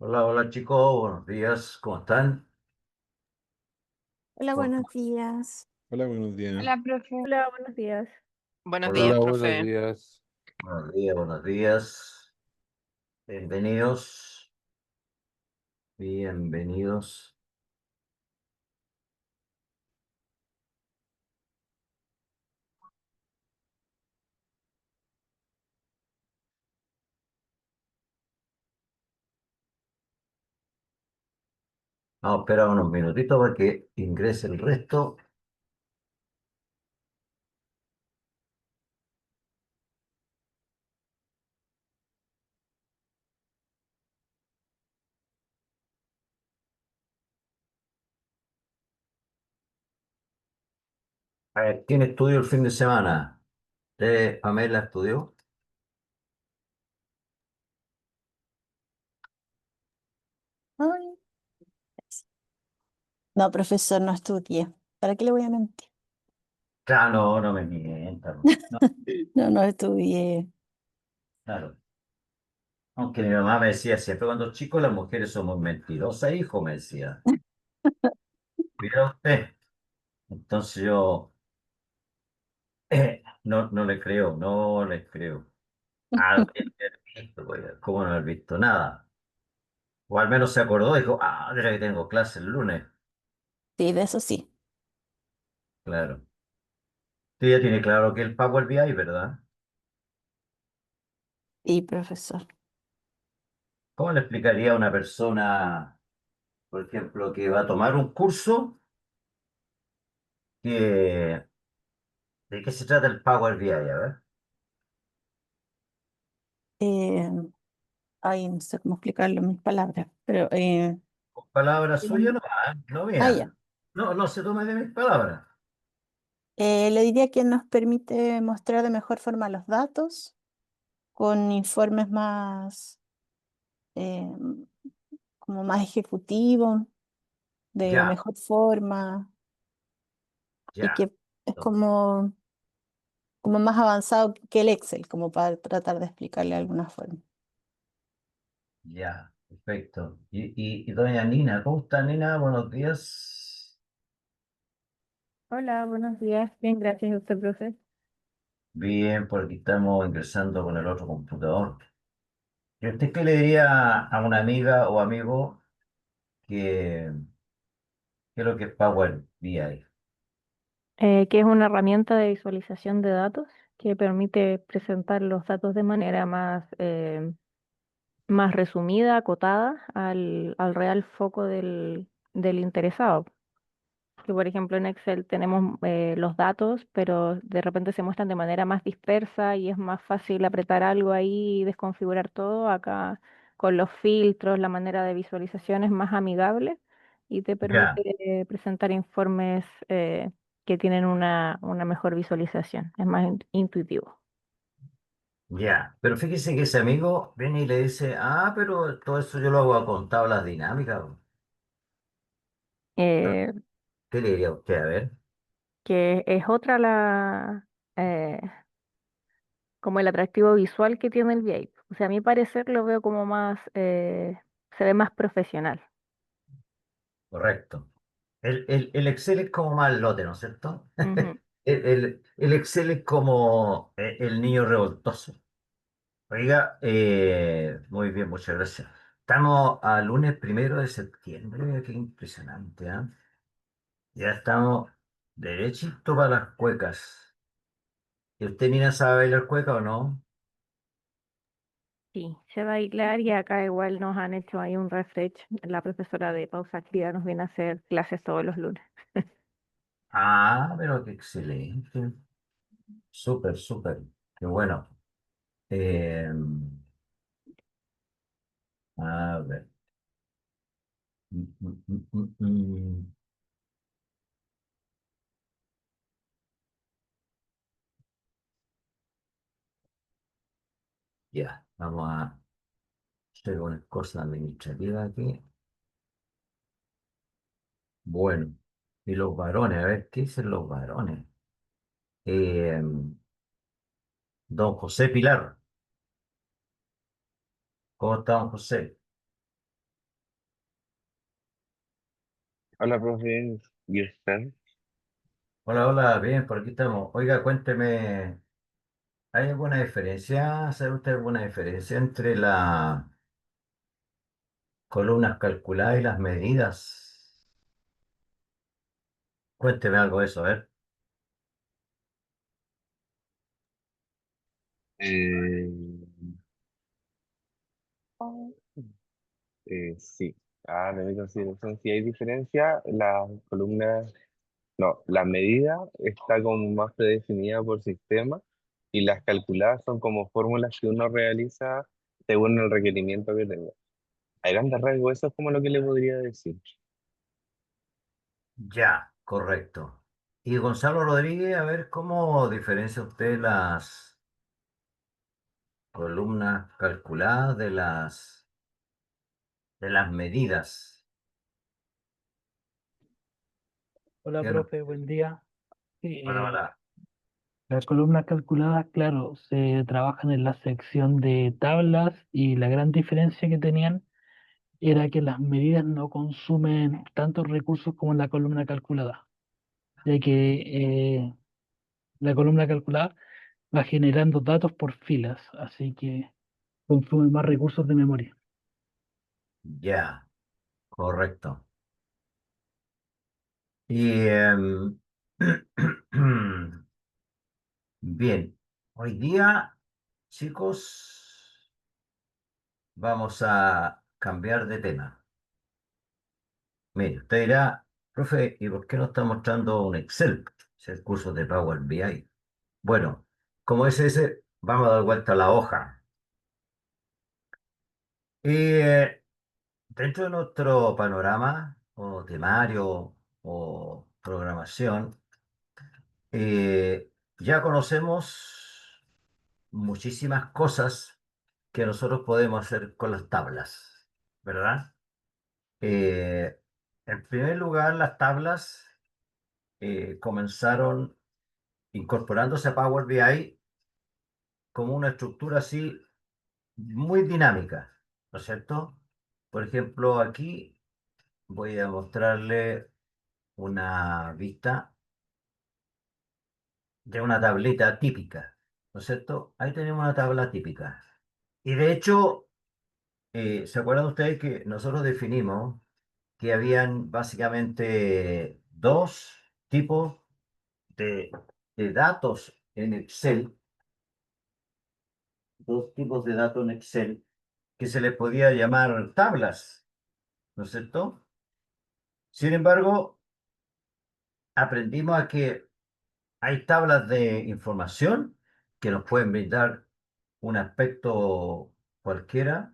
Hola, hola chicos, buenos días, ¿cómo están? Hola, ¿Cómo- buenos días. Hola, buenos días. Hola, profe. Hola, buenos días. Buenos Hola, días, Hola, buenos profe. días. buenos días, bienvenidos, bienvenidos. Vamos a esperar unos minutitos para que ingrese el resto. A ver, ¿quién estudió el fin de semana? Pamela estudió? Ay, no, profesor, no estudié. ¿Para qué le voy a mentir? Claro, no, no me mientan. No, No, no estudié. claro. Aunque mi mamá me decía siempre cuando chicos las mujeres somos mentirosas, hijo, me decía. ¿Vieron usted? Entonces yo no le creo, no le creo. Ah, lo tiene que haber visto, pues, ¿cómo no haber visto nada? O al menos se acordó y dijo, ah, mira que tengo clase el lunes. Sí, de eso sí. Claro. Usted ya tiene claro que el Power BI, ¿verdad? Y profesor. ¿Cómo le explicaría a una persona, por ejemplo, que va a tomar un curso que, de qué se trata el Power BI? A ver, Eh, ay, no sé cómo explicarlo en mis palabras, pero con palabras suyas, no, no ya. mía. No, no se tome de mis palabras. Le diría que nos permite mostrar de mejor forma los datos con informes más, eh, como más ejecutivos, de Ya, mejor forma y ya, que es como más avanzado que el Excel, como para tratar de explicarle de alguna forma. ya, perfecto. Y doña Nina, ¿cómo está, Nina? Buenos días. Hola, buenos días. Bien, gracias a usted, profe. Bien, por aquí estamos ingresando con el otro computador. ¿Y usted qué le diría a una amiga o amigo que, qué es lo que es Power BI? Que es una herramienta de visualización de datos que permite presentar los datos de manera más resumida, acotada al real foco del interesado. Que por ejemplo en Excel tenemos los datos, pero de repente se muestran de manera más dispersa y es más fácil apretar algo ahí y desconfigurar todo. Acá con los filtros, la manera de visualización es más amigable y te Ya, permite presentar informes que tienen una mejor visualización, es más intuitivo. ya. Pero fíjese que ese amigo viene y le dice, ah, pero todo eso yo lo hago con tablas dinámicas. Eh, ¿Qué le diría a usted? A ver. que es otra eh, como el atractivo visual que tiene el VIP. O sea, a mi parecer lo veo como más, se ve más profesional. Correcto. El Excel es como más lote, ¿no es cierto? Ujú. El Excel es como el niño revoltoso. Oiga, muy bien, muchas gracias. Estamos a lunes 1 de septiembre, qué impresionante, ¿ah? Ya estamos derechito para las cuecas. ¿Y usted, Nina, sabe bailar cueca o no? Sí, se va a bailar y acá igual nos han hecho ahí un refresh. La profesora de pausa activa nos viene a hacer clases todos los lunes. Ah, pero qué excelente. Súper, súper. Qué bueno. Eh, a ver. Mm, mm, mm, mm, mm. Ya, vamos a hacer unas cosas administrativas aquí. Bueno, y los varones, a ver, ¿qué dicen los varones? Eh, don José Pilar, ¿cómo está don José? Hola, profe. ¿Y usted? Hola, hola, bien, por aquí estamos. Oiga, cuénteme, ¿hay alguna diferencia? ¿Sabe usted alguna diferencia entre las columnas calculadas y las medidas? Cuénteme algo de eso, a ver. Eh, sí. De mi consideración, si hay diferencia, la columna, no, la medida está como más predefinida por sistema y las calculadas son como fórmulas que uno realiza según el requerimiento que tenga. A grandes rasgos, eso es como lo que le podría decir. Ya, correcto. Y Gonzalo Rodríguez, a ver, ¿cómo diferencia usted las columnas calculadas de las medidas? Hola, ¿Qué no? profe, buen día. Hola, hola. Las columnas calculadas, claro, se trabajan en la sección de tablas y la gran diferencia que tenían era que las medidas no consumen tantos recursos como en la columna calculada, ya que la columna calculada va generando datos por filas, así que consume más recursos de memoria. Ya, correcto. Y bien, hoy día, chicos, vamos a cambiar de tema. Mire, usted dirá, profe, ¿y por qué no está mostrando un Excel? Es el curso de Power BI. Bueno, como es ese, vamos a dar vuelta a la hoja. Y dentro de nuestro panorama o temario o programación, ya conocemos muchísimas cosas que nosotros podemos hacer con las tablas, ¿verdad? Eh, en primer lugar, las tablas comenzaron incorporándose a Power BI como una estructura así muy dinámica, ¿no es cierto? Por ejemplo, aquí voy a mostrarle una vista de una tableta típica, ¿no es cierto? Ahí tenemos una tabla típica. Y de hecho, ¿se acuerdan ustedes que nosotros definimos que habían básicamente dos tipos de, de datos en Excel, dos tipos de datos en Excel que se les podía llamar tablas, ¿no es cierto? Sin embargo, aprendimos a que hay tablas de información que nos pueden brindar un aspecto cualquiera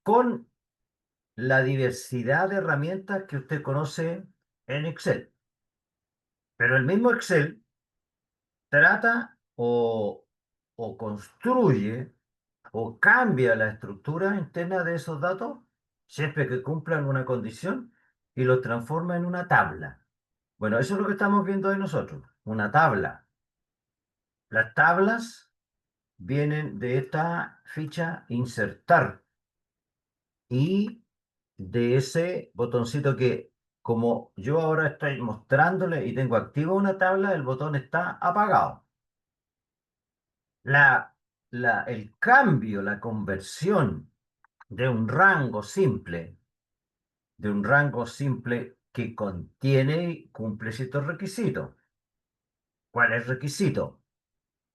con la diversidad de herramientas que usted conoce en Excel. Pero el mismo Excel trata o construye o cambia la estructura interna de esos datos siempre que cumplan una condición y los transforma en una tabla. Bueno, eso es lo que estamos viendo hoy nosotros, una tabla. Las tablas vienen de esta ficha insertar y de ese botoncito que, como yo ahora estoy mostrándole y tengo activa una tabla, el botón está apagado. La, el cambio, la conversión de un rango simple, que contiene y cumple ciertos requisitos. ¿Cuál es el requisito?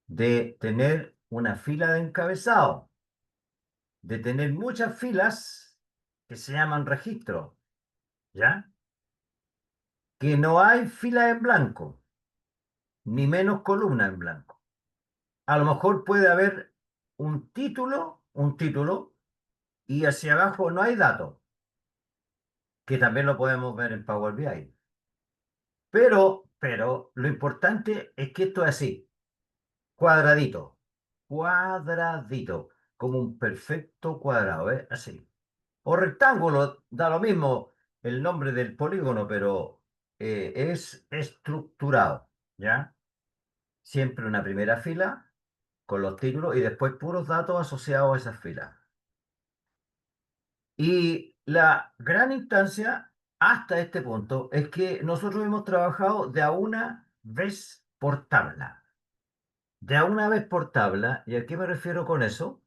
De tener una fila de encabezado, de tener muchas filas que se llaman registro, ¿ya? Que no hay fila en blanco, ni menos columna en blanco. A lo mejor puede haber un título, y hacia abajo no hay datos, que también lo podemos ver en Power BI. Pero lo importante es que esto es así, cuadradito, cuadradito, como un perfecto cuadrado, ¿ves? Así. O rectángulo, da lo mismo el nombre del polígono, pero es estructurado, ¿ya? Siempre una primera fila con los títulos y después puros datos asociados a esas filas. Y la gran instancia hasta este punto es que nosotros hemos trabajado de a una vez por tabla. De a una vez por tabla, ¿y a qué me refiero con eso?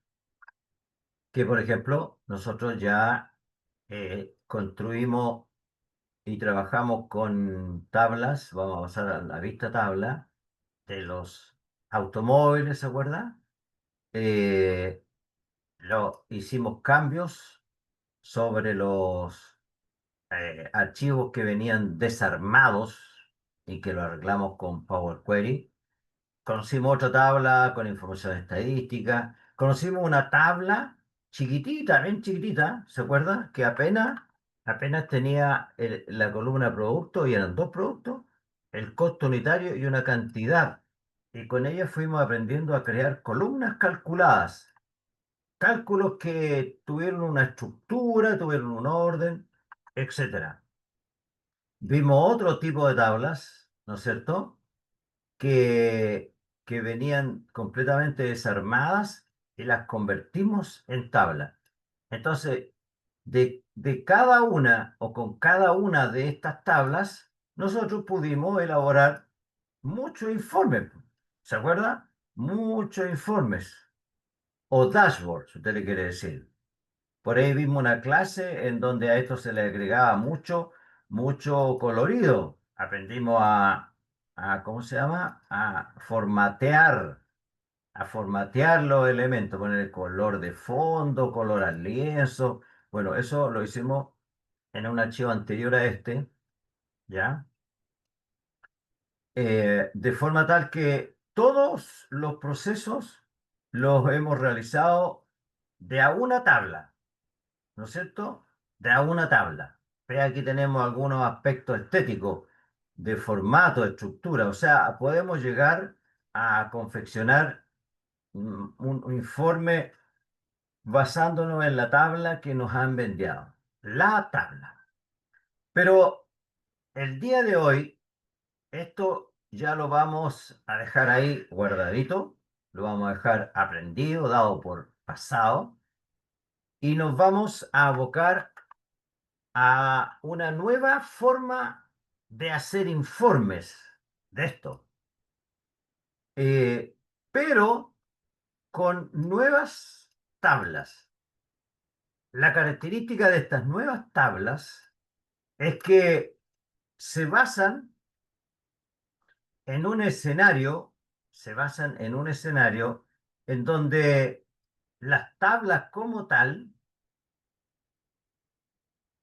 Que, por ejemplo, nosotros ya construimos y trabajamos con tablas, vamos a pasar a la vista tabla de los automóviles, ¿se acuerda? Eh, hicimos cambios sobre los archivos que venían desarmados y que lo arreglamos con Power Query. Conocimos otra tabla con información estadística. Conocimos una tabla chiquitita, bien chiquitita, ¿se acuerda? Que apenas tenía la columna producto y eran dos productos, el costo unitario y una cantidad. Y con ella fuimos aprendiendo a crear columnas calculadas. Cálculos que tuvieron una estructura, tuvieron un orden, etcétera. Vimos otro tipo de tablas, ¿no es cierto? Que, que venían completamente desarmadas y las convertimos en tabla. Entonces, de cada una o con cada una de estas tablas, nosotros pudimos elaborar muchos informes. ¿Se acuerda? Muchos informes o dashboards, si usted le quiere decir. Por ahí vimos una clase en donde a esto se le agregaba mucho colorido. Aprendimos ¿cómo se llama? A formatear los elementos, poner el color de fondo, color al lienzo. Bueno, eso lo hicimos en un archivo anterior a este, ¿ya? De forma tal que todos los procesos los hemos realizado de a una tabla. ¿No es cierto? De a una tabla. Ve, aquí tenemos algunos aspectos estéticos de formato, de estructura. O sea, podemos llegar a confeccionar un informe basándonos en la tabla que nos han enviado. La tabla. Pero el día de hoy, esto ya lo vamos a dejar ahí guardadito, lo vamos a dejar aprendido, dado por pasado, y nos vamos a abocar a una nueva forma de hacer informes de esto, eh, pero con nuevas tablas. La característica de estas nuevas tablas es que se basan en un escenario, se basan en un escenario en donde las tablas como tal,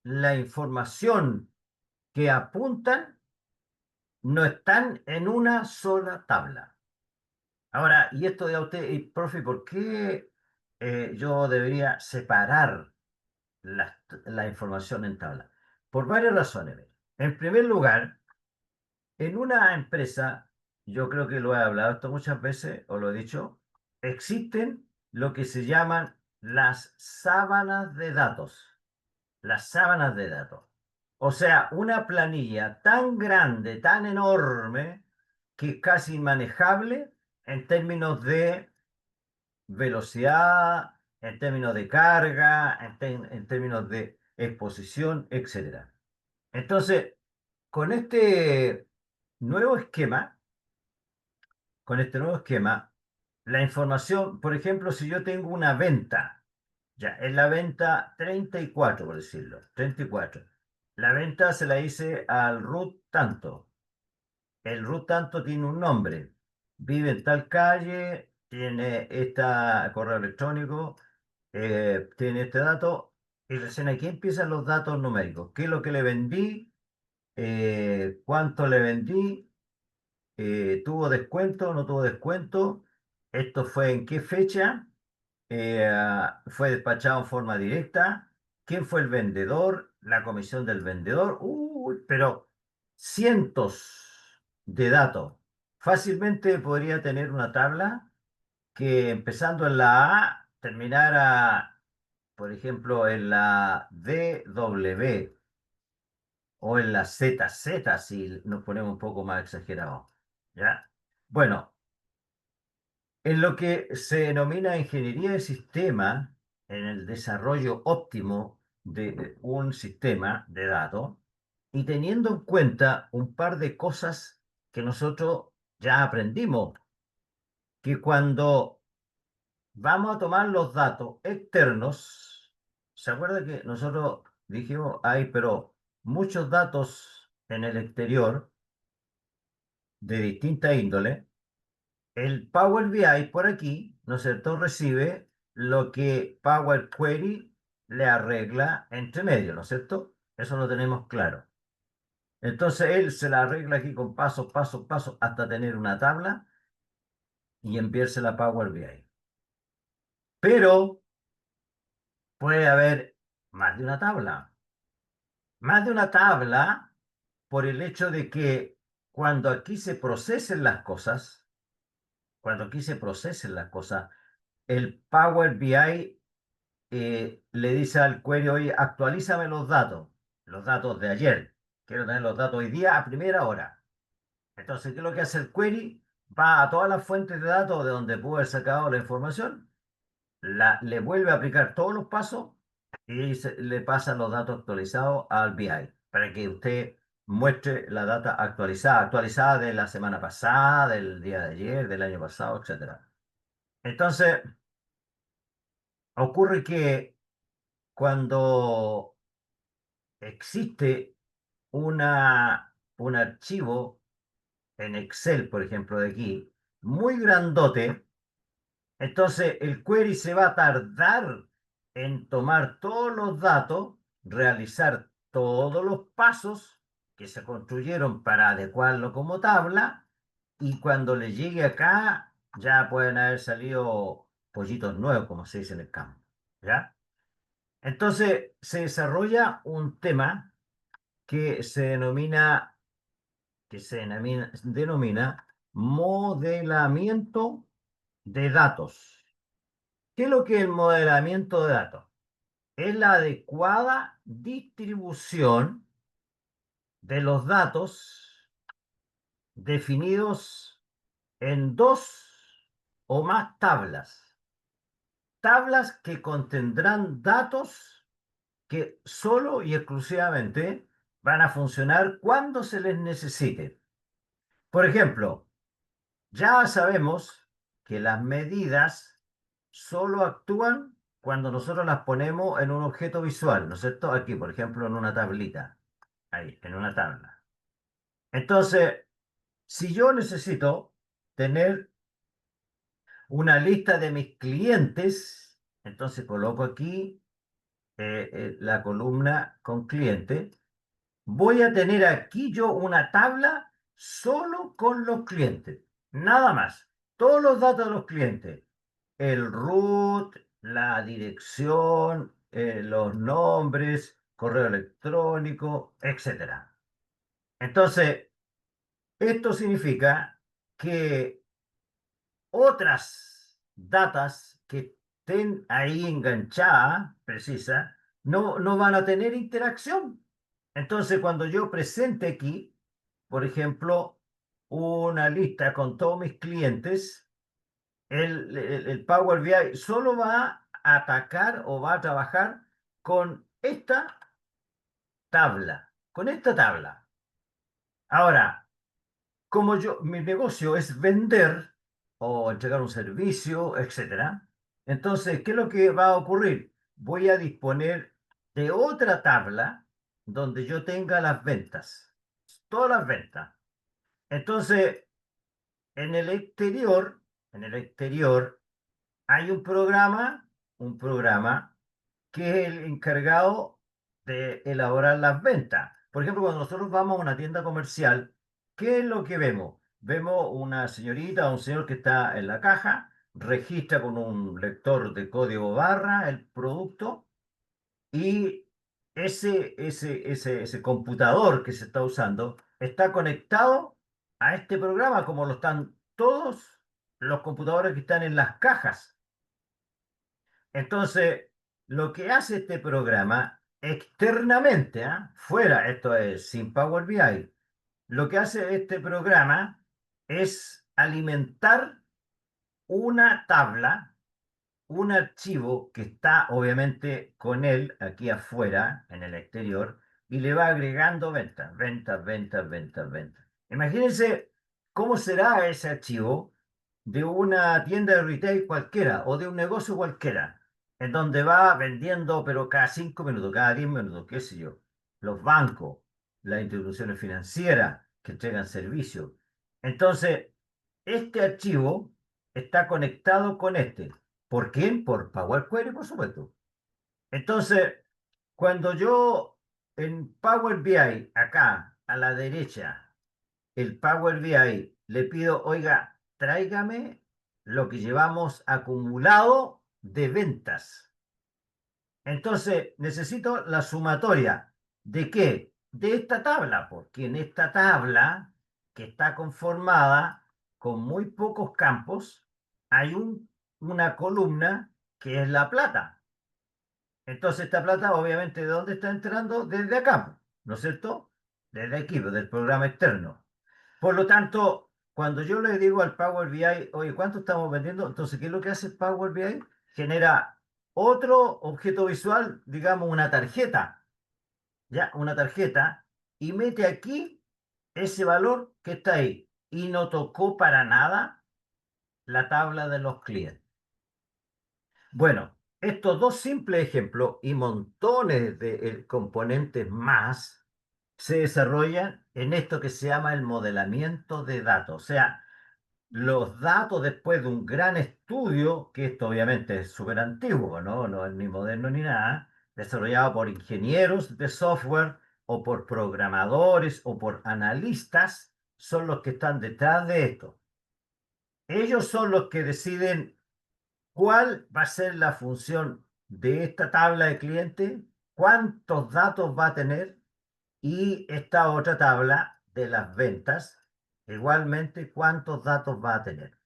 la información que apuntan, no están en una sola tabla. Ahora, y esto de usted, y, profe, ¿por qué yo debería separar la información en tabla? Por varias razones. En primer lugar, en una empresa, yo creo que lo he hablado esto muchas veces, o lo he dicho, existen lo que se llaman las sábanas de datos. Las sábanas de datos. O sea, una planilla tan grande, tan enorme, que es casi inmanejable en términos de velocidad, en términos de carga, en términos de exposición, etcétera. Entonces, con este nuevo esquema, con este nuevo esquema, la información, por ejemplo, si yo tengo una venta, ya, en la venta 34 por decirlo, 34. La venta se la hice al root tanto. El root tanto tiene un nombre. Vive en tal calle, tiene este correo electrónico, tiene este dato. Y recién aquí empiezan los datos numéricos. ¿Qué es lo que le vendí? ¿Cuánto le vendí? ¿Tuvo descuento? ¿No tuvo descuento? ¿Esto fue en qué fecha? ¿Fue despachado en forma directa? ¿Quién fue el vendedor? ¿La comisión del vendedor? Uy, pero cientos de datos. Fácilmente podría tener una tabla que empezando en la A terminara, por ejemplo, en la DW o en la ZZ si nos ponemos un poco más exagerados. ¿Ya? Bueno, en lo que se denomina ingeniería de sistema, en el desarrollo óptimo de un sistema de datos, y teniendo en cuenta un par de cosas que nosotros ya aprendimos, que cuando vamos a tomar los datos externos, ¿se acuerda que nosotros dijimos, hay, pero muchos datos en el exterior de distinta índole? El Power BI por aquí, ¿no es cierto?, recibe lo que Power Query le arregla entre medio, ¿no es cierto? Eso lo tenemos claro. Entonces él se la arregla aquí con paso, paso, paso, hasta tener una tabla y enviarse la Power BI. Pero puede haber más de una tabla. Más de una tabla por el hecho de que cuando aquí se procesen las cosas, cuando aquí se procesen las cosas, el Power BI le dice al query, oye, actualízame los datos de ayer. Quiero tener los datos hoy día a primera hora. Entonces, ¿qué es lo que hace el query? Va a todas las fuentes de datos de donde pudo haber sacado la información, le vuelve a aplicar todos los pasos y le pasa los datos actualizados al BI para que usted muestre la data actualizada, actualizada de la semana pasada, del día de ayer, del año pasado, etcétera. Entonces, ocurre que cuando existe un archivo en Excel, por ejemplo, de aquí, muy grandote, entonces el query se va a tardar en tomar todos los datos, realizar todos los pasos que se construyeron para adecuarlo como tabla, y cuando le llegue acá ya pueden haber salido pollitos nuevos, como se dice en el campo. ¿Ya? Entonces se desarrolla un tema que denomina modelamiento de datos. ¿Qué es lo que es el modelamiento de datos? Es la adecuada distribución de los datos definidos en dos o más tablas. Tablas que contendrán datos que solo y exclusivamente van a funcionar cuando se les necesite. Por ejemplo, ya sabemos que las medidas solo actúan cuando nosotros las ponemos en un objeto visual, ¿no es cierto? Aquí, por ejemplo, en una tablita, ahí, en una tabla. Entonces, si yo necesito tener una lista de mis clientes, entonces coloco aquí la columna con cliente. Voy a tener aquí yo una tabla solo con los clientes, nada más. Todos los datos de los clientes, el root, la dirección, los nombres, correo electrónico, etcétera. Entonces, esto significa que otras datas que estén ahí enganchadas, precisas, no van a tener interacción. Entonces, cuando yo presente aquí, por ejemplo, una lista con todos mis clientes, el Power BI solo va a atacar o va a trabajar con esta tabla, con esta tabla. Ahora, como mi negocio es vender o entregar un servicio, etcétera, entonces, ¿qué es lo que va a ocurrir? Voy a disponer de otra tabla donde yo tenga las ventas, todas las ventas. Entonces, en el exterior, en el exterior hay un programa que es el encargado de elaborar las ventas. Por ejemplo, cuando nosotros vamos a una tienda comercial, ¿qué es lo que vemos? Vemos una señorita o un señor que está en la caja, registra con un lector de código barra el producto y ese computador que se está usando está conectado a este programa como lo están todos los computadores que están en las cajas. Entonces, lo que hace este programa externamente, ¿ah? Fuera, esto es sin Power BI, lo que hace este programa es alimentar una tabla, un archivo que está obviamente con él aquí afuera, en el exterior, y le va agregando ventas, ventas, ventas, ventas, ventas. Imagínense cómo será ese archivo de una tienda de retail cualquiera o de un negocio cualquiera, en donde va vendiendo, pero cada 5 minutos, cada 10 minutos, qué sé yo, los bancos, las instituciones financieras que entregan servicios. Entonces, este archivo está conectado con este. ¿Por quién? Por Power Query, por supuesto. Entonces, cuando yo en Power BI, acá a la derecha, el Power BI, le pido, oiga, tráigame lo que llevamos acumulado de ventas. Entonces, necesito la sumatoria. ¿De qué? De esta tabla, porque en esta tabla, que está conformada con muy pocos campos, hay una columna que es la plata. Entonces, esta plata, obviamente, ¿de dónde está entrando? Desde acá, ¿no es cierto? Desde aquí, pues, del programa externo. Por lo tanto, cuando yo le digo al Power BI, oye, ¿cuánto estamos vendiendo? Entonces, ¿qué es lo que hace el Power BI? Genera otro objeto visual, digamos una tarjeta, ya, una tarjeta, y mete aquí ese valor que está ahí. Y no tocó para nada la tabla de los clientes. Bueno, estos dos simples ejemplos y montones de componentes más se desarrollan en esto que se llama el modelamiento de datos. O sea, los datos después de un gran estudio, que esto obviamente es súper antiguo, ¿no? No es ni moderno ni nada, desarrollado por ingenieros de software o por programadores o por analistas, son los que están detrás de esto. Ellos son los que deciden cuál va a ser la función de esta tabla de clientes, cuántos datos va a tener y esta otra tabla de las ventas, igualmente cuántos datos va a tener.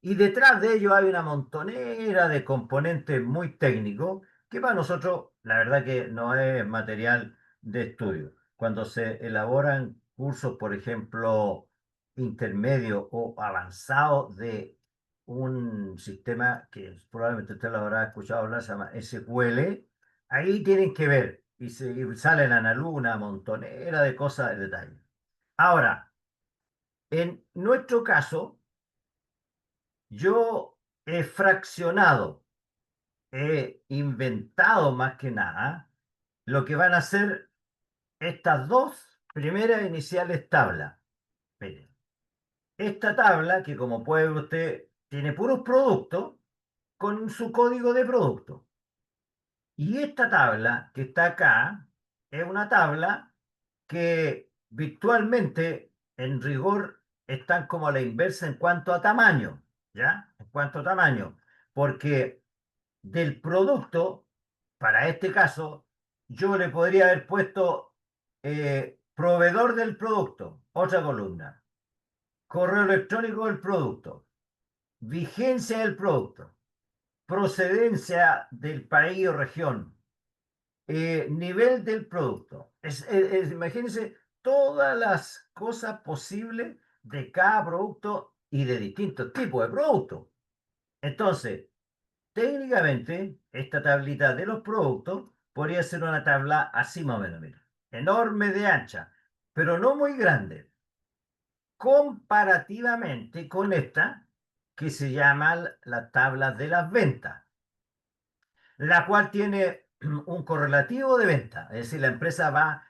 Y detrás de ello hay una montonera de componentes muy técnicos que para nosotros, la verdad que no es material de estudio. Cuando se elaboran cursos, por ejemplo, intermedio o avanzado de un sistema que probablemente usted lo habrá escuchado hablar, se llama SQL, ahí tienen que ver y salen a la luna, montonera de cosas de detalle. Ahora, en nuestro caso, yo he fraccionado, he inventado más que nada lo que van a ser estas dos primeras iniciales tablas. Miren, esta tabla, que como puede ver usted, tiene puros productos con su código de producto. Y esta tabla que está acá es una tabla que virtualmente, en rigor, están como a la inversa en cuanto a tamaño, ¿ya? En cuanto a tamaño, porque del producto, para este caso, yo le podría haber puesto proveedor del producto, otra columna, correo electrónico del producto, vigencia del producto, procedencia del país o región, nivel del producto. Imagínense todas las cosas posibles de cada producto y de distintos tipos de productos. Entonces, técnicamente, esta tablita de los productos podría ser una tabla así más o menos, mira, enorme de ancha, pero no muy grande, comparativamente con esta que se llama la tabla de las ventas, la cual tiene un correlativo de venta, es decir, la empresa va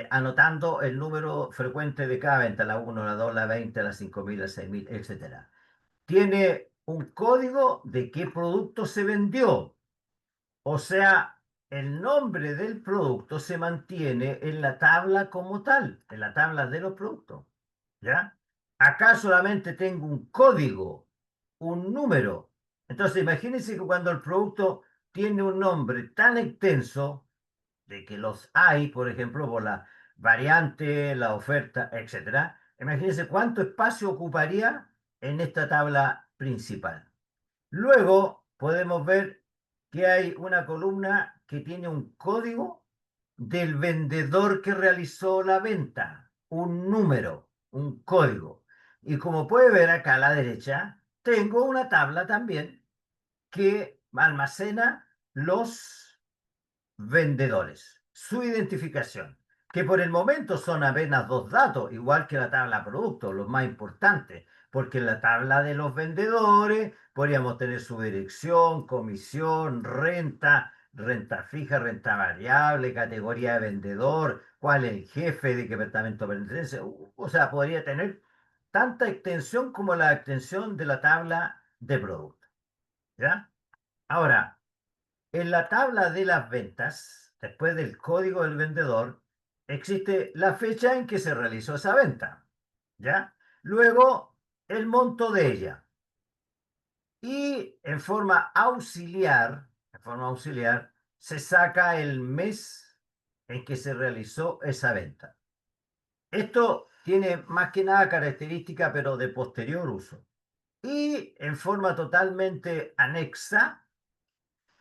anotando el número frecuente de cada venta, la 1, la 2, la 20, la 5.000, la 6.000, etcétera. Tiene un código de qué producto se vendió, o sea, el nombre del producto se mantiene en la tabla como tal, en la tabla de los productos, ¿ya? Acá solamente tengo un código, un número. Entonces, imagínense que cuando el producto tiene un nombre tan extenso, de que los hay, por ejemplo, por la variante, la oferta, etcétera, imagínense cuánto espacio ocuparía en esta tabla principal. Luego podemos ver que hay una columna que tiene un código del vendedor que realizó la venta, un número, un código. Y como puede ver acá a la derecha, tengo una tabla también que almacena los vendedores, su identificación. que por el momento son apenas dos datos, igual que la tabla producto, los más importantes, porque en la tabla de los vendedores podríamos tener su dirección, comisión, renta, renta fija, renta variable, categoría de vendedor, cuál es el jefe, de qué departamento pertenece, o sea, podría tener tanta extensión como la extensión de la tabla de producto, ¿ya? Ahora, en la tabla de las ventas, después del código del vendedor, existe la fecha en que se realizó esa venta, ¿ya? Luego, el monto de ella. Y en forma auxiliar, se saca el mes en que se realizó esa venta. Esto tiene más que nada característica, pero de posterior uso. Y en forma totalmente anexa,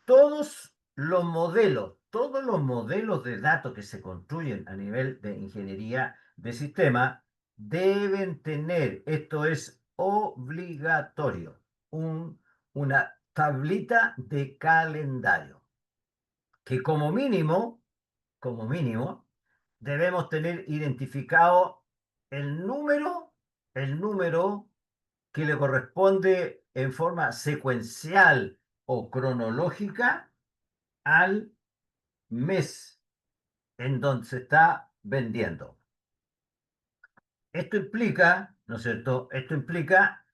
todos los modelos de datos que se construyen a nivel de ingeniería de sistema deben tener, esto es obligatorio, una tablita de calendario, que como mínimo, debemos tener identificado el número, el número que le corresponde en forma secuencial o cronológica al mes en donde se está vendiendo. Esto implica, ¿no es cierto? Esto implica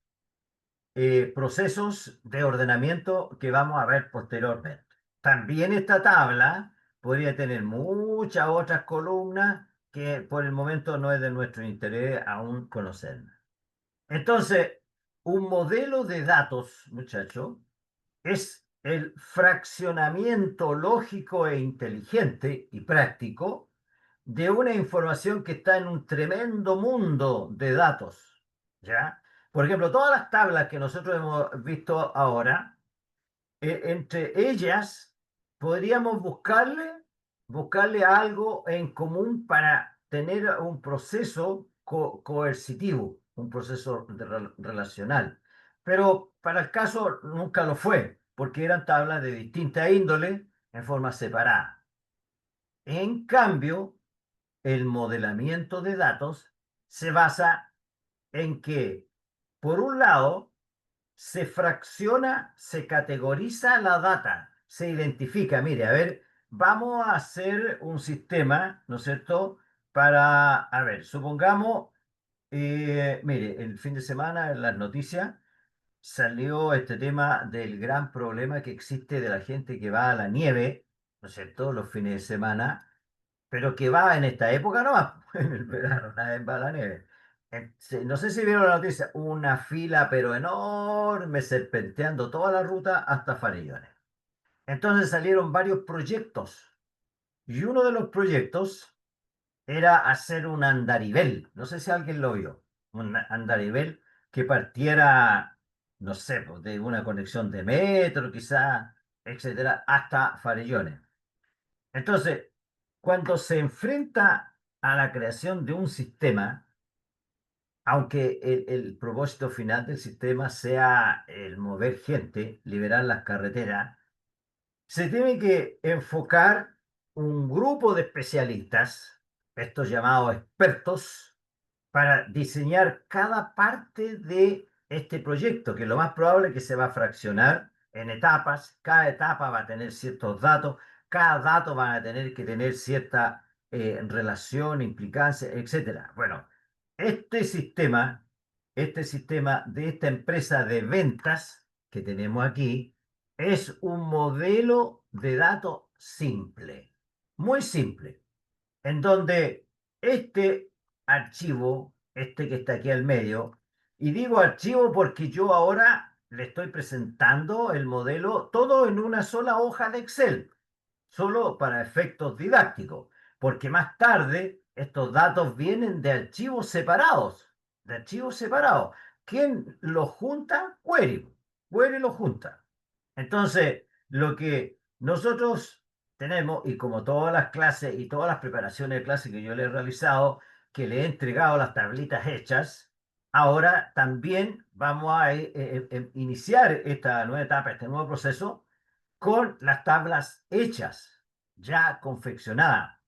procesos de ordenamiento que vamos a ver posteriormente. También esta tabla podría tener muchas otras columnas que por el momento no es de nuestro interés aún conocer. Entonces, un modelo de datos, muchachos, es el fraccionamiento lógico e inteligente y práctico de una información que está en un tremendo mundo de datos, ¿ya? Por ejemplo, todas las tablas que nosotros hemos visto ahora, entre ellas podríamos buscarle algo en común para tener un proceso coercitivo, un proceso relacional. Pero para el caso nunca lo fue, porque eran tablas de distinta índole en forma separada. En cambio, el modelamiento de datos se basa en que, por un lado, se fracciona, se categoriza la data, se identifica. Mire, a ver, vamos a hacer un sistema, ¿no es cierto? Para, a ver, supongamos, mire, el fin de semana en las noticias salió este tema del gran problema que existe de la gente que va a la nieve, ¿no es cierto?, los fines de semana, pero que va en esta época nomás, en el verano, nadie va a la nieve. No sé si vieron la noticia, una fila pero enorme serpenteando toda la ruta hasta Farellones. Entonces salieron varios proyectos y uno de los proyectos era hacer un andarivel, no sé si alguien lo vio, un andarivel que partiera, no sé, pues, de una conexión de metro quizá, etcétera, hasta Farellones. Entonces, cuando se enfrenta a la creación de un sistema, aunque el propósito final del sistema sea el mover gente, liberar las carreteras, se tiene que enfocar un grupo de especialistas, estos llamados expertos, para diseñar cada parte de este proyecto, que lo más probable es que se va a fraccionar en etapas, cada etapa va a tener ciertos datos, cada dato va a tener que tener cierta relación, implicancia, etcétera. Bueno, este sistema, este sistema de esta empresa de ventas que tenemos aquí, es un modelo de datos simple, muy simple, en donde este archivo, este que está aquí al medio, y digo archivo porque yo ahora le estoy presentando el modelo todo en una sola hoja de Excel, solo para efectos didácticos, porque más tarde estos datos vienen de archivos separados, de archivos separados. ¿Quién los junta? Query. Query los junta. Entonces, lo que nosotros tenemos, y como todas las clases y todas las preparaciones de clase que yo le he realizado, que le he entregado las tablitas hechas, ahora también vamos a iniciar esta nueva etapa, este nuevo proceso, con las tablas hechas, ya confeccionadas.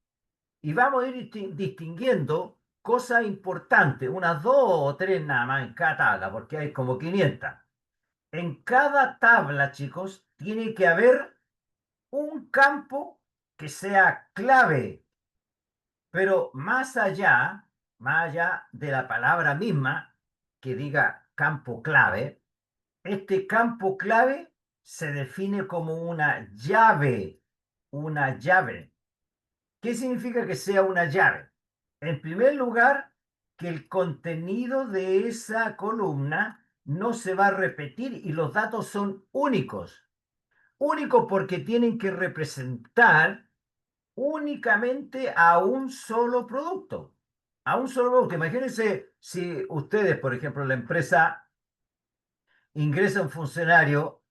Y vamos a ir distinguiendo cosas importantes, unas dos o tres nada más en cada tabla, porque hay como 500. En cada tabla, chicos, tiene que haber un campo que sea clave, pero más allá de la palabra misma que diga campo clave, este campo clave se define como una llave, una llave. ¿Qué significa que sea una llave? En primer lugar, que el contenido de esa columna no se va a repetir y los datos son únicos. Únicos porque tienen que representar únicamente a un solo producto. A un solo producto. Imagínense si ustedes, por ejemplo, la empresa ingresa un funcionario,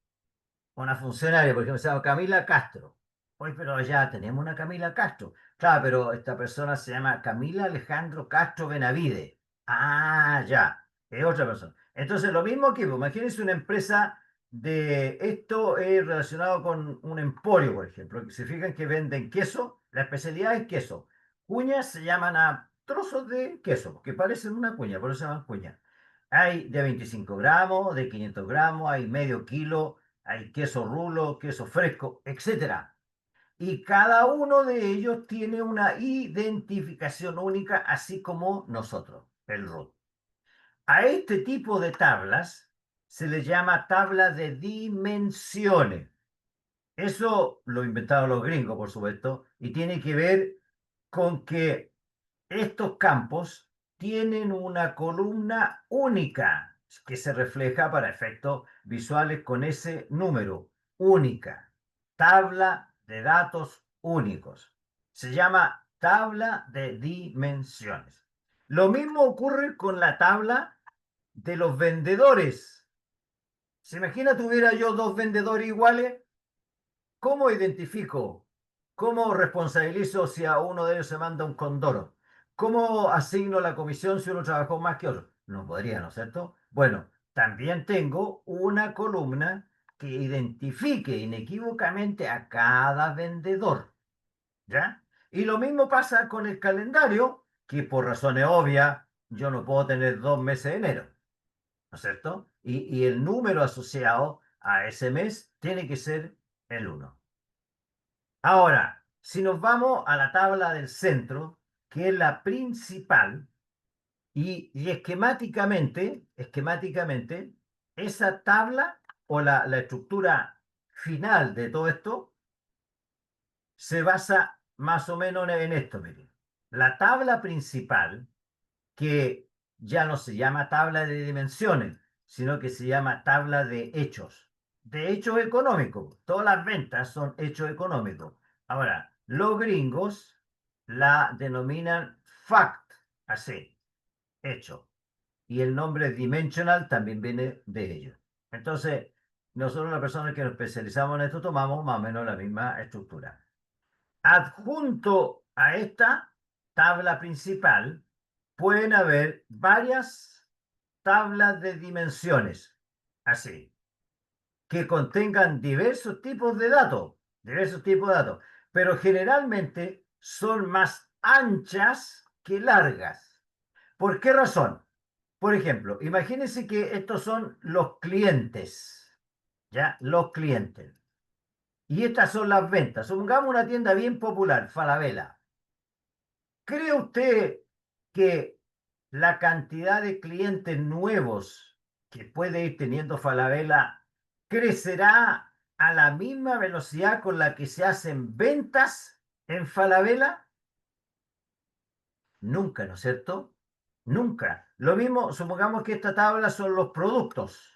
una funcionaria, por ejemplo, se llama Camila Castro. Oye, pero ya tenemos una Camila Castro. Claro, pero esta persona se llama Camila Alejandro Castro Benavide. Ah, ya, es otra persona. Entonces, lo mismo que, imagínense una empresa de esto es relacionado con un emporio, por ejemplo. Se fijan que venden queso, la especialidad es queso. Cuñas se llaman a trozos de queso, que parecen una cuña, por eso se llaman cuñas. Hay de 25 gramos, de 500 gramos, hay medio kilo, hay queso rulo, queso fresco, etcétera. Y cada uno de ellos tiene una identificación única, así como nosotros, el RUT. A este tipo de tablas se le llama tabla de dimensiones. Eso lo inventaron los gringos, por supuesto, y tiene que ver con que estos campos tienen una columna única que se refleja para efectos visuales con ese número, única. Tabla de datos únicos. Se llama tabla de dimensiones. Lo mismo ocurre con la tabla de los vendedores. ¿Se imagina tuviera yo dos vendedores iguales? ¿Cómo identifico? ¿Cómo responsabilizo si a uno de ellos se manda un condoro? ¿Cómo asigno la comisión si uno trabajó más que otro? No podría, ¿no es cierto? Bueno, también tengo una columna que identifique inequívocamente a cada vendedor, ¿ya? Y lo mismo pasa con el calendario, que por razones obvias yo no puedo tener 2 meses de enero, ¿no es cierto? Y el número asociado a ese mes tiene que ser el uno. Ahora, si nos vamos a la tabla del centro, que es la principal, y esquemáticamente, esa tabla o la estructura final de todo esto se basa más o menos en esto, miren. La tabla principal, que ya no se llama tabla de dimensiones, sino que se llama tabla de hechos económicos. Todas las ventas son hechos económicos. Ahora, los gringos la denominan fact, así, hecho. Y el nombre dimensional también viene de ello. Entonces, nosotros las personas que nos especializamos en esto tomamos más o menos la misma estructura. Adjunto a esta tabla principal pueden haber varias tablas de dimensiones, así, que contengan diversos tipos de datos, pero generalmente son más anchas que largas. ¿Por qué razón? Por ejemplo, imagínense que estos son los clientes, ¿ya? Los clientes. Y estas son las ventas. Supongamos una tienda bien popular, Falabella. ¿Cree usted que la cantidad de clientes nuevos que puede ir teniendo Falabella crecerá a la misma velocidad con la que se hacen ventas en Falabella? Nunca, ¿no es cierto? Nunca. Lo mismo, supongamos que esta tabla son los productos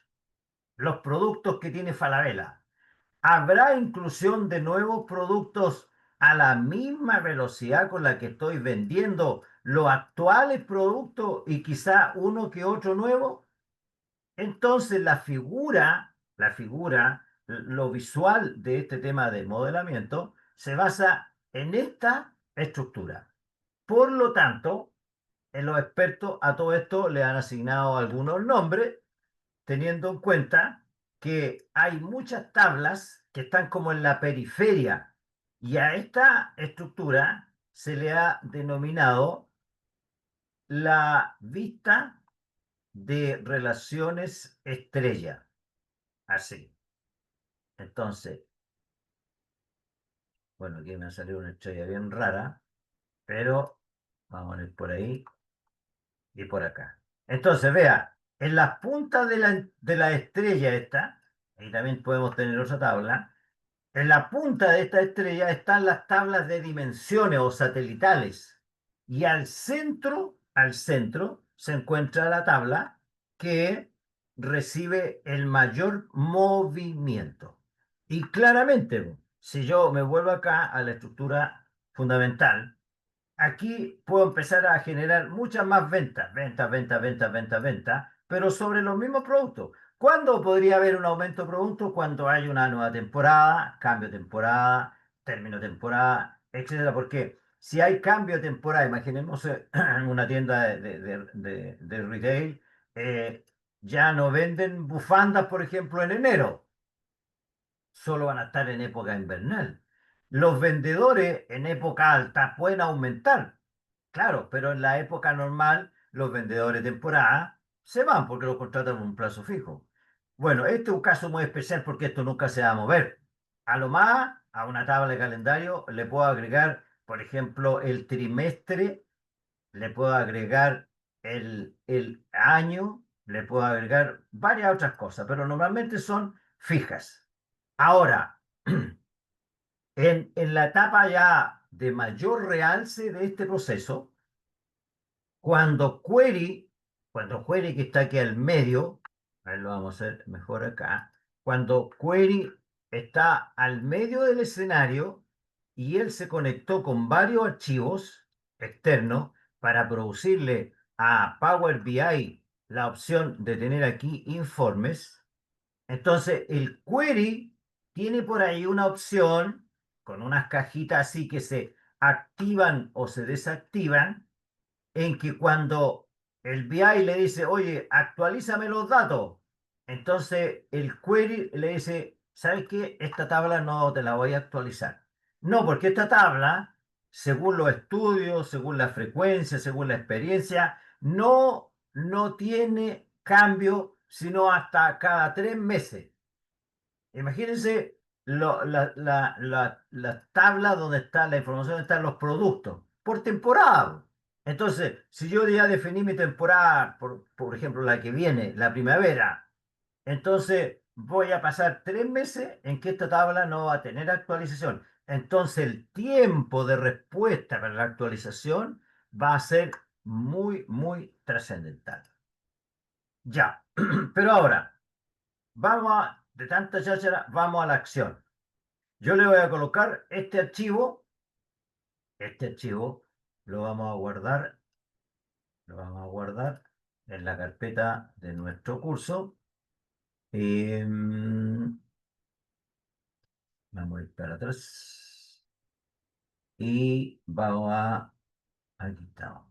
que tiene Falabella. ¿Habrá inclusión de nuevos productos a la misma velocidad con la que estoy vendiendo los actuales productos y quizá uno que otro nuevo? Entonces lo visual de este tema de modelamiento se basa en esta estructura. Por lo tanto, en los expertos a todo esto le han asignado algunos nombres teniendo en cuenta que hay muchas tablas que están como en la periferia y a esta estructura se le ha denominado la vista de relaciones estrella. Así. Entonces, bueno, aquí me ha salido una estrella bien rara, pero vamos a ir por ahí y por acá. Entonces, vea, en las puntas de la estrella esta, y también podemos tener otra tabla, en la punta de esta estrella están las tablas de dimensiones o satelitales. Y al centro, se encuentra la tabla que recibe el mayor movimiento. Y claramente, si yo me vuelvo acá a la estructura fundamental, aquí puedo empezar a generar muchas más ventas, ventas, ventas, ventas, ventas, ventas, pero sobre los mismos productos. ¿Cuándo podría haber un aumento de productos? Cuando hay una nueva temporada, cambio de temporada, término de temporada, etcétera. Porque si hay cambio de temporada, imaginemos una tienda de retail, eh, ya no venden bufandas, por ejemplo, en enero, solo van a estar en época invernal. Los vendedores en época alta pueden aumentar, claro, pero en la época normal los vendedores de temporada se van porque los contratan por un plazo fijo. Bueno, este es un caso muy especial porque esto nunca se va a mover. A lo más, a una tabla de calendario le puedo agregar, por ejemplo, el trimestre, le puedo agregar el año, le puedo agregar varias otras cosas, pero normalmente son fijas. Ahora, en la etapa ya de mayor realce de este proceso, cuando query, cuando query que está aquí al medio, a ver, lo vamos a hacer mejor acá, cuando query está al medio del escenario y él se conectó con varios archivos externos para producirle a Power BI la opción de tener aquí informes, entonces el query tiene por ahí una opción con unas cajitas así que se activan o se desactivan en que cuando el BI le dice, oye, actualízame los datos, entonces el query le dice, ¿sabes qué? Esta tabla no te la voy a actualizar. No, porque esta tabla, según los estudios, según la frecuencia, según la experiencia, no tiene cambio sino hasta cada 3 meses. Imagínense la tabla donde está la información, donde están los productos, por temporada. Entonces, si yo ya definí mi temporada, por ejemplo, la que viene, la primavera, entonces voy a pasar 3 meses en que esta tabla no va a tener actualización. Entonces, el tiempo de respuesta para la actualización va a ser muy, muy trascendental. Ya, pero ahora, de tanta cháchara, vamos a la acción. Yo le voy a colocar este archivo lo vamos a guardar, lo vamos a guardar en la carpeta de nuestro curso. Vamos a ir para atrás y aquí estamos,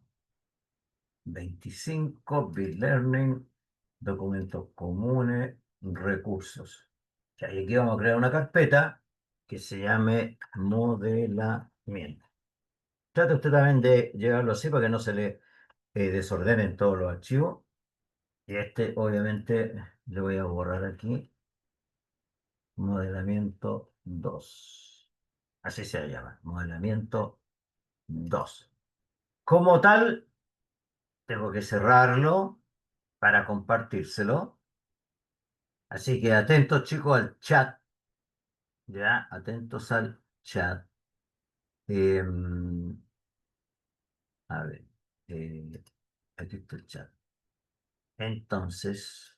25, Bit Learning, documentos comunes, recursos. Ya, y aquí vamos a crear una carpeta que se llame modelamiento. Trate usted también de llevarlo así para que no se le desordenen todos los archivos. Y obviamente, le voy a borrar aquí. Modelamiento 2. Así se llama. Modelamiento 2. Como tal, tengo que cerrarlo para compartírselo. Así que atentos, chicos, al chat. Ya, atentos al chat. Em, a ver. eh, Aquí está el chat. Entonces,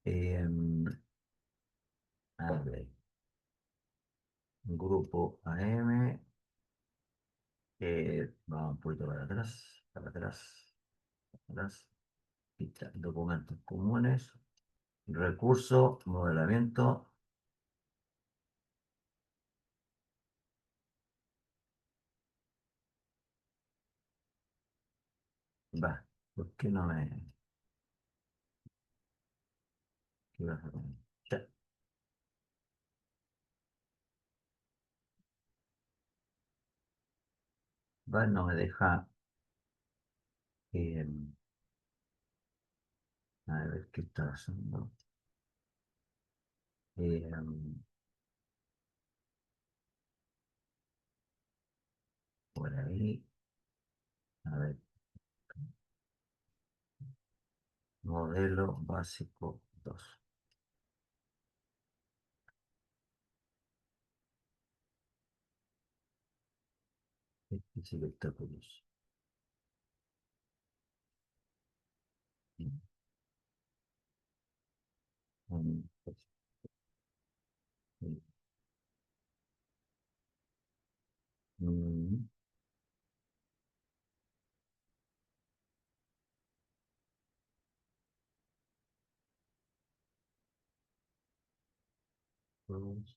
em, a ver. Grupo AM. Vamos un poquito para atrás, para atrás, para atrás. Aquí está, documentos comunes, recurso, modelamiento. Va, ¿por qué no me... ¿Qué va a hacer? Ya. bueno, no me deja. eh, a ver qué está haciendo. Eh, por ahí, a ver, modelo básico 2. Este sí que está curioso. Pues, mm, pues,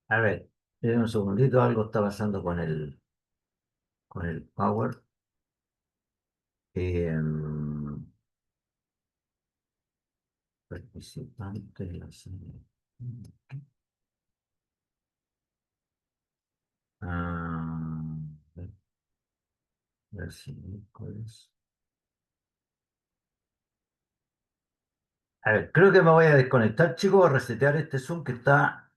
a ver, un segundito, algo está pasando con el Power. Em, participante de la serie. Ah, a ver si miércoles. A ver, creo que me voy a desconectar, chicos, a resetear este Zoom que está.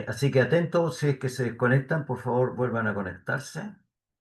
Así que atentos, si es que se desconectan, por favor, vuelvan a conectarse.